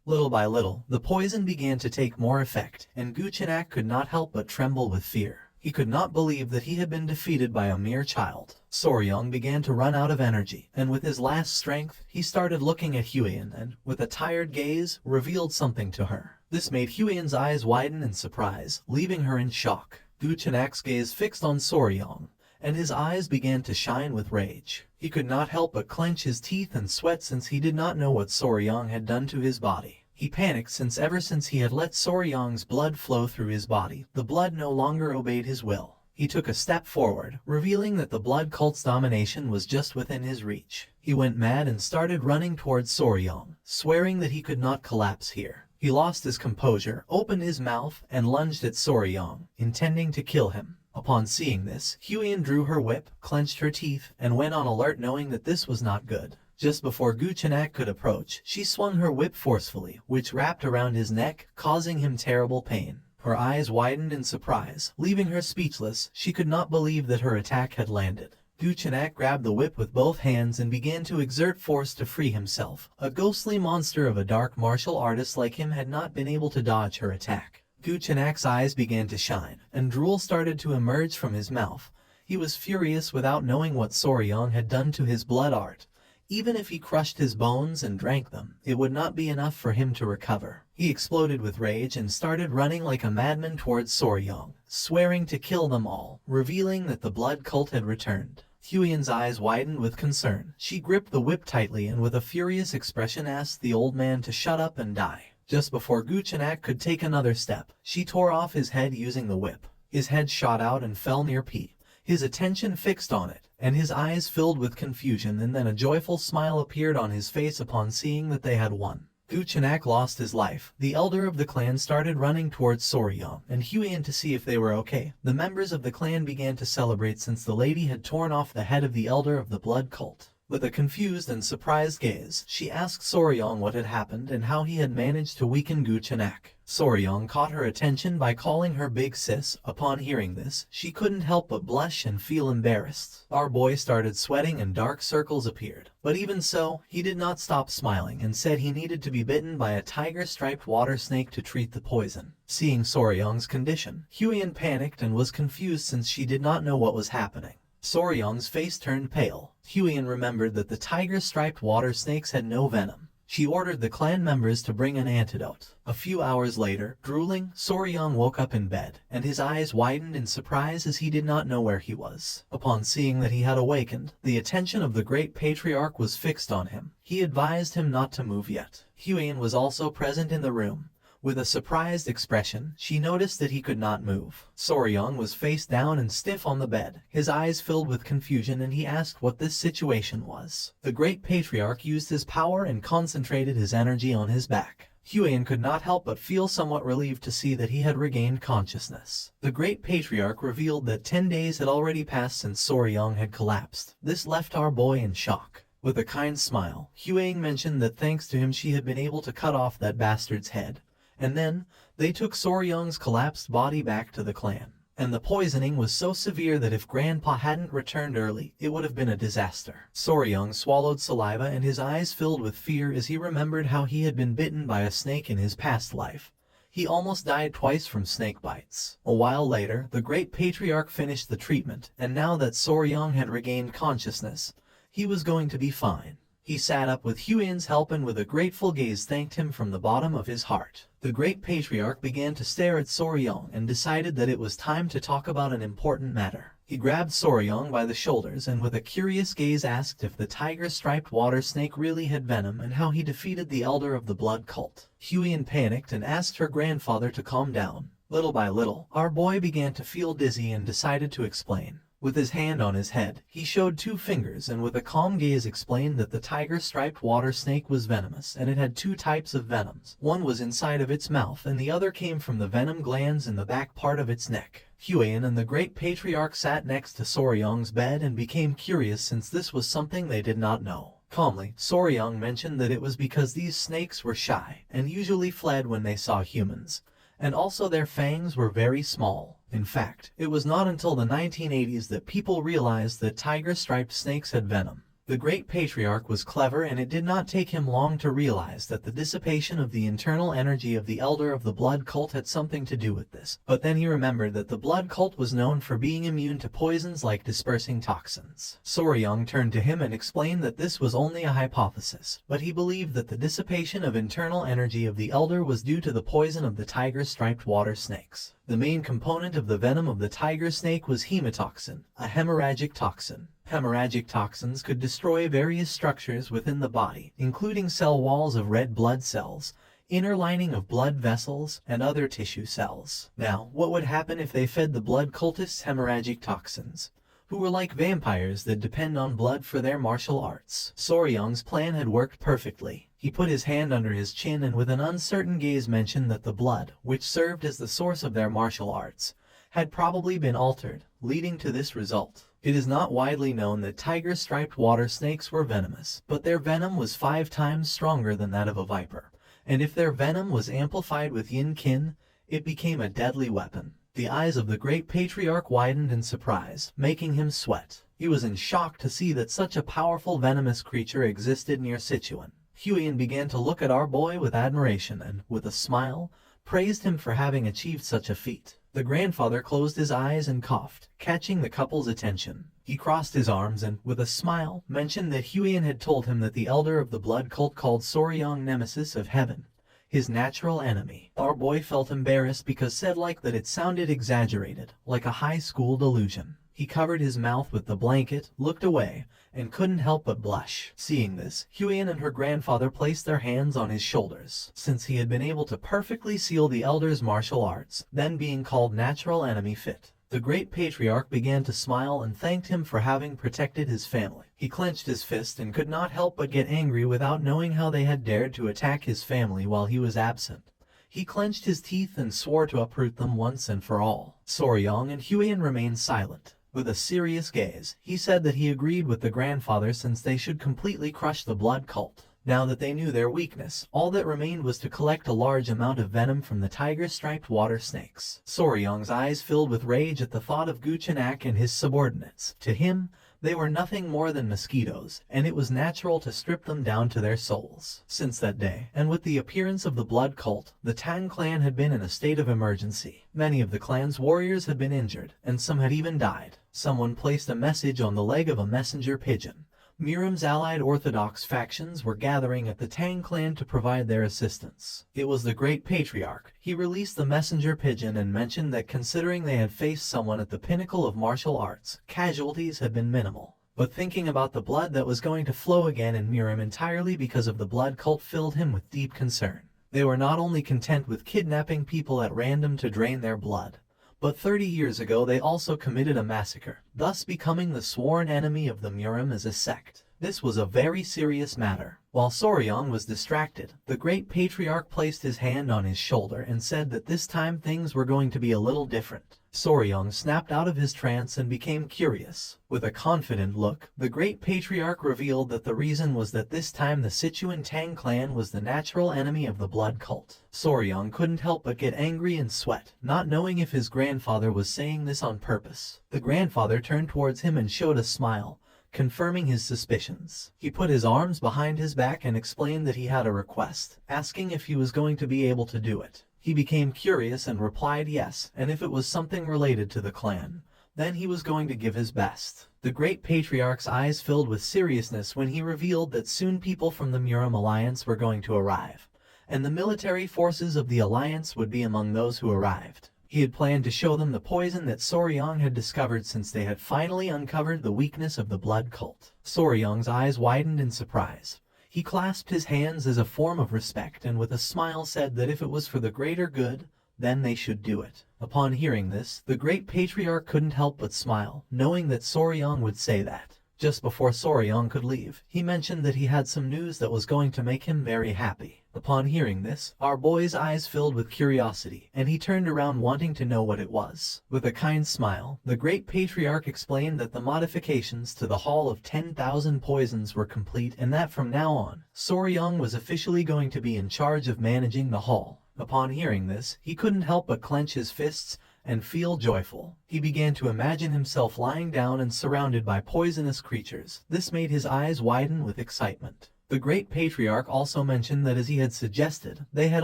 Little by little, the poison began to take more effect, and Guchenak could not help but tremble with fear. He could not believe that he had been defeated by a mere child. Soryong began to run out of energy, and with his last strength, he started looking at Huion and, with a tired gaze, revealed something to her. This made Huion's eyes widen in surprise, leaving her in shock. Guchenak's gaze fixed on Soryong, and his eyes began to shine with rage. He could not help but clench his teeth and sweat since he did not know what Soryong had done to his body. He panicked since ever since he had let Soryong's blood flow through his body, the blood no longer obeyed his will. He took a step forward, revealing that the blood cult's domination was just within his reach. He went mad and started running towards Soryong, swearing that he could not collapse here. He lost his composure, opened his mouth, and lunged at Soryong, intending to kill him. Upon seeing this, Huion drew her whip, clenched her teeth, and went on alert knowing that this was not good. Just before Guchenak could approach, she swung her whip forcefully, which wrapped around his neck, causing him terrible pain. Her eyes widened in surprise, leaving her speechless. She could not believe that her attack had landed. Guchenak grabbed the whip with both hands and began to exert force to free himself. A ghostly monster of a dark martial artist like him had not been able to dodge her attack. Guchenak's eyes began to shine, and drool started to emerge from his mouth. He was furious without knowing what Soryong had done to his blood art. Even if he crushed his bones and drank them, it would not be enough for him to recover. He exploded with rage and started running like a madman towards Soryong, swearing to kill them all, revealing that the blood cult had returned. Huion's eyes widened with concern. She gripped the whip tightly and with a furious expression asked the old man to shut up and die. Just before Guchenak could take another step, she tore off his head using the whip. His head shot out and fell near P. His attention fixed on it, and his eyes filled with confusion, and then a joyful smile appeared on his face upon seeing that they had won. Guchenak lost his life. The elder of the clan started running towards Soryong and Huion to see if they were okay. The members of the clan began to celebrate since the lady had torn off the head of the elder of the blood cult. With a confused and surprised gaze, she asked Soryong what had happened and how he had managed to weaken Guchenak. Soryong caught her attention by calling her big sis. Upon hearing this, she couldn't help but blush and feel embarrassed. Our boy started sweating and dark circles appeared. But even so, he did not stop smiling and said he needed to be bitten by a tiger-striped water snake to treat the poison. Seeing Soryong's condition, Huion panicked and was confused since she did not know what was happening. Soryong's face turned pale. Huion remembered that the tiger-striped water snakes had no venom. She ordered the clan members to bring an antidote. A few hours later, drooling, Soryong woke up in bed, and his eyes widened in surprise as he did not know where he was. Upon seeing that he had awakened, the attention of the great patriarch was fixed on him. He advised him not to move yet. Huion was also present in the room. With a surprised expression, she noticed that he could not move. Soryong was face down and stiff on the bed, his eyes filled with confusion, and he asked what this situation was. The great patriarch used his power and concentrated his energy on his back. Huion could not help but feel somewhat relieved to see that he had regained consciousness. The great patriarch revealed that 10 days had already passed since Soryong had collapsed. This left our boy in shock. With a kind smile, Huion mentioned that thanks to him she had been able to cut off that bastard's head. And then, they took Soryong's collapsed body back to the clan. And the poisoning was so severe that if Grandpa hadn't returned early, it would have been a disaster. Soryong swallowed saliva and his eyes filled with fear as he remembered how he had been bitten by a snake in his past life. He almost died twice from snake bites. A while later, the great patriarch finished the treatment, and now that Soryong had regained consciousness, he was going to be fine. He sat up with Huion's help and with a grateful gaze thanked him from the bottom of his heart. The great patriarch began to stare at Soryong and decided that it was time to talk about an important matter. He grabbed Soryong by the shoulders and with a curious gaze asked if the tiger-striped water snake really had venom and how he defeated the elder of the blood cult. Huion panicked and asked her grandfather to calm down. Little by little, our boy began to feel dizzy and decided to explain. With his hand on his head, he showed 2 fingers and with a calm gaze explained that the tiger-striped water snake was venomous and it had 2 types of venoms. One was inside of its mouth and the other came from the venom glands in the back part of its neck. Huion and the great patriarch sat next to Soryong's bed and became curious since this was something they did not know. Calmly, Soryong mentioned that it was because these snakes were shy and usually fled when they saw humans. And also their fangs were very small. In fact, it was not until the 1980s that people realized that tiger-striped snakes had venom. The great patriarch was clever, and it did not take him long to realize that the dissipation of the internal energy of the elder of the blood cult had something to do with this. But then he remembered that the blood cult was known for being immune to poisons like dispersing toxins. Soryang turned to him and explained that this was only a hypothesis, but he believed that the dissipation of internal energy of the elder was due to the poison of the tiger-striped water snakes. The main component of the venom of the tiger snake was hemotoxin, a hemorrhagic toxin. Hemorrhagic toxins could destroy various structures within the body, including cell walls of red blood cells, inner lining of blood vessels, and other tissue cells. Now, what would happen if they fed the blood cultists hemorrhagic toxins, who were like vampires that depend on blood for their martial arts? Soryang's plan had worked perfectly. He put his hand under his chin and with an uncertain gaze mentioned that the blood, which served as the source of their martial arts, had probably been altered, leading to this result. It is not widely known that tiger-striped water snakes were venomous, but their venom was 5 times stronger than that of a viper, and if their venom was amplified with yin-kin, it became a deadly weapon. The eyes of the great patriarch widened in surprise, making him sweat. He was in shock to see that such a powerful venomous creature existed near Sichuan. Huiyin began to look at our boy with admiration and, with a smile, praised him for having achieved such a feat. The grandfather closed his eyes and coughed, catching the couple's attention. He crossed his arms and, with a smile, mentioned that Huiyin had told him that the elder of the blood cult called Soryang Nemesis of Heaven, his natural enemy. Our boy felt embarrassed because said that it sounded exaggerated, like a high school delusion. He covered his mouth with the blanket, looked away, and couldn't help but blush. Seeing this, Huiyin and her grandfather placed their hands on his shoulders, since he had been able to perfectly seal the elder's martial arts, then being called natural enemy fit. The great patriarch began to smile and thanked him for having protected his family. He clenched his fist and could not help but get angry without knowing how they had dared to attack his family while he was absent. He clenched his teeth and swore to uproot them once and for all. Soryang and Huiyin remained silent. With a serious gaze, he said that he agreed with the grandfather since they should completely crush the blood cult. Now that they knew their weakness, all that remained was to collect a large amount of venom from the tiger-striped water snakes. Soryang's eyes filled with rage at the thought of Guchenak and his subordinates. To him, they were nothing more than mosquitoes, and it was natural to strip them down to their souls. Since that day, and with the appearance of the blood cult, the Tang clan had been in a state of emergency. Many of the clan's warriors had been injured, and some had even died. Someone placed a message on the leg of a messenger pigeon. Miram's allied Orthodox factions were gathering at the Tang clan to provide their assistance. It was the great patriarch. He released the messenger pigeon and mentioned that considering they had faced someone at the pinnacle of martial arts, casualties had been minimal. But thinking about the blood that was going to flow again in Miram entirely because of the blood cult filled him with deep concern. They were not only content with kidnapping people at random to drain their blood, but 30 years ago they also committed a massacre, thus becoming the sworn enemy of the Miram as a sect. This was a very serious matter. While Soryang was distracted, the great patriarch placed his hand on his shoulder and said that this time things were going to be a little different. Soryang snapped out of his trance and became curious. With a confident look, the great patriarch revealed that the reason was that this time the Sichuan Tang clan was the natural enemy of the blood cult. Soryang couldn't help but get angry and sweat, not knowing if his grandfather was saying this on purpose. The grandfather turned towards him and showed a smile, confirming his suspicions. He put his arms behind his back and explained that he had a request, asking if he was going to be able to do it. He became curious and replied yes, and if it was something related to the clan, then he was going to give his best. The great patriarch's eyes filled with seriousness when he revealed that soon people from the Miram alliance were going to arrive, and the military forces of the alliance would be among those who arrived. He had planned to show them the poison that Soryang had discovered since they had finally uncovered the weakness of the blood cult. Soryang's eyes widened in surprise. He clasped his hands as a form of respect and with a smile said that if it was for the greater good, then they should do it. Upon hearing this, the great patriarch couldn't help but smile, knowing that Soryang would say that. Just before Soryang could leave, he mentioned that he had some news that was going to make him very happy. Upon hearing this, our boy's eyes filled with curiosity, and he turned around wanting to know what it was. With a kind smile, the great patriarch explained that the modifications to the Hall of 10,000 Poisons were complete and that from now on, Soryang was officially going to be in charge of managing the hall. Upon hearing this, he couldn't help but clench his fists and feel joyful. He began to imagine himself lying down and surrounded by poisonous creatures. This made his eyes widen with excitement. The great patriarch also mentioned that, as he had suggested, they had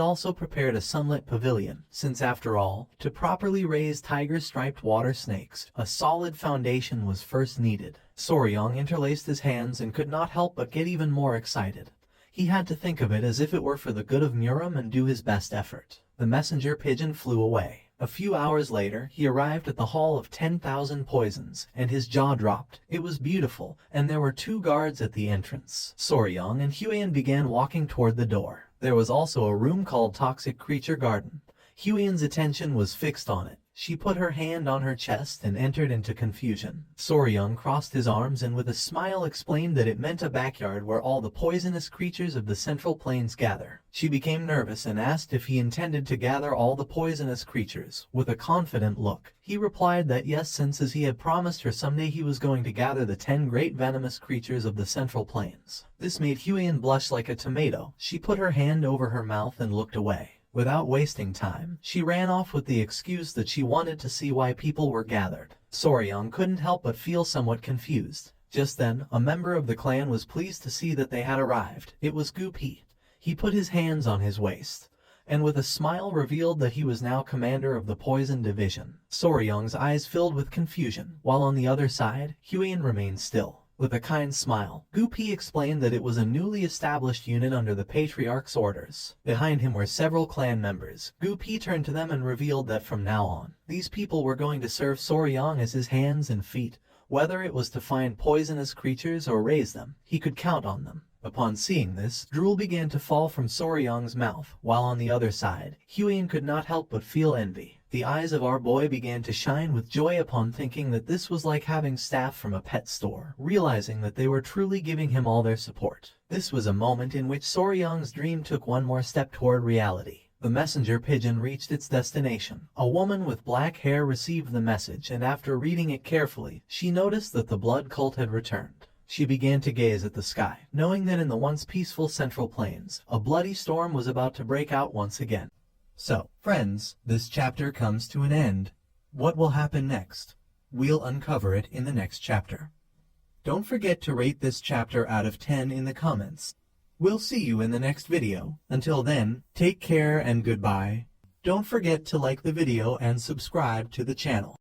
also prepared a sunlit pavilion, since after all, to properly raise tiger-striped water snakes, a solid foundation was first needed. Soryong interlaced his hands and could not help but get even more excited. He had to think of it as if it were for the good of Muram and do his best effort. The messenger pigeon flew away. A few hours later, he arrived at the Hall of 10,000 Poisons, and his jaw dropped. It was beautiful, and there were 2 guards at the entrance. Soryong and Huiyan began walking toward the door. There was also a room called Toxic Creature Garden. Huiyan's attention was fixed on it. She put her hand on her chest and entered into confusion. Soryong crossed his arms and with a smile explained that it meant a backyard where all the poisonous creatures of the Central Plains gather. She became nervous and asked if he intended to gather all the poisonous creatures. With a confident look, he replied that yes, since as he had promised her someday he was going to gather the 10 great venomous creatures of the Central Plains. This made Huiyan blush like a tomato. She put her hand over her mouth and looked away. Without wasting time, she ran off with the excuse that she wanted to see why people were gathered. Soryong couldn't help but feel somewhat confused. Just then, a member of the clan was pleased to see that they had arrived. It was Gupi. He put his hands on his waist, and with a smile revealed that he was now commander of the Poison Division. Soryong's eyes filled with confusion, while on the other side, Huiyan remained still. With a kind smile, Gupi explained that it was a newly established unit under the Patriarch's orders. Behind him were several clan members. Gupi turned to them and revealed that from now on, these people were going to serve Soryong as his hands and feet. Whether it was to find poisonous creatures or raise them, he could count on them. Upon seeing this, drool began to fall from Soryong's mouth, while on the other side, Huiyan could not help but feel envy. The eyes of our boy began to shine with joy upon thinking that this was like having staff from a pet store, realizing that they were truly giving him all their support. This was a moment in which Soryong's dream took one more step toward reality. The messenger pigeon reached its destination. A woman with black hair received the message, and after reading it carefully, she noticed that the blood cult had returned. She began to gaze at the sky, knowing that in the once peaceful Central Plains, a bloody storm was about to break out once again. So, friends, this chapter comes to an end. What will happen next? We'll uncover it in the next chapter. Don't forget to rate this chapter out of 10 in the comments. We'll see you in the next video. Until then, take care and goodbye. Don't forget to like the video and subscribe to the channel.